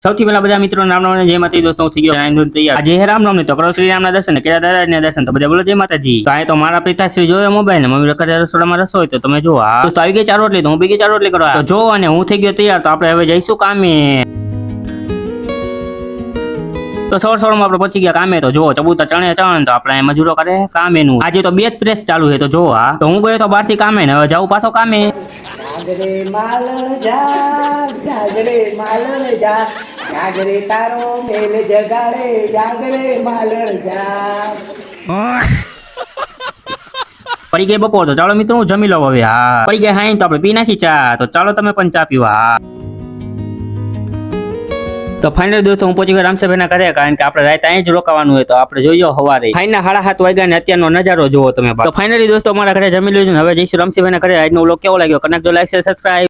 સૌથી પહેલા બધા મિત્રો રામ નામ જય માતાજી દોસ્તો થઈ ગયો તૈયાર આજે હે રામ નામ તો કરો શ્રી રામના દર્શન કેરા દાદાના દર્શન તો બધા બોલો જય માતાજી તો આ તો મારા પિતાશ્રી જોયો મોબાઈલ ને મમ્મી રખડે રસોડામાં રસો હોય તો તમે જો આ તો આવી ગઈ ચાર રોટલી તો હું બી ગઈ ચાર રોટલી કરવા તો જો અને હું થઈ ગયો તૈયાર તો આપણે હવે જઈશું કામે તો સવારમાં આપણે પહોંચી ગયા કામે તો જો ચબૂતર ચણ તો આપણે મજૂરો કરે કામ એનું આજે તો બે જ પ્રેસ ચાલુ છે તો જો આ તો હું ગયો તો બહાર થી કામે ને હવે જાઉં પાછો કામે જાગરે માલણ જાગરે માલણ જાગરે તારો મેલ જગાડે જાગરે માલણ પડી ગઈ બપોર તો ચાલો મિત્રો હું જમી લઉં હવે હા પડી ગઈ હાઈ તો આપણે પી નાખી ચા તો ચાલો તમે પણ ચા પીવા હા તો ફાઇનલ દોસ્તો હું પહોંચી ગયો રામસભાઈ ના ઘરે કારણ કે આપણે રાત અહીં જ રોકાવાનું હોય તો આપણે જોઈએ સવારે ફાઇનલ 7:30 વાગ્યા ને અત્યારનો નજારો જોવો તમે તો ફાઇનલી દોસ્તો અમારા ઘરે જમી લીધું હવે જઈશું રામસભાઈ ના ઘરે આજનો વ્લોગ કેવો લાગ્યો કનેક્ટ લાઈક સબસ્ક્રાઇબ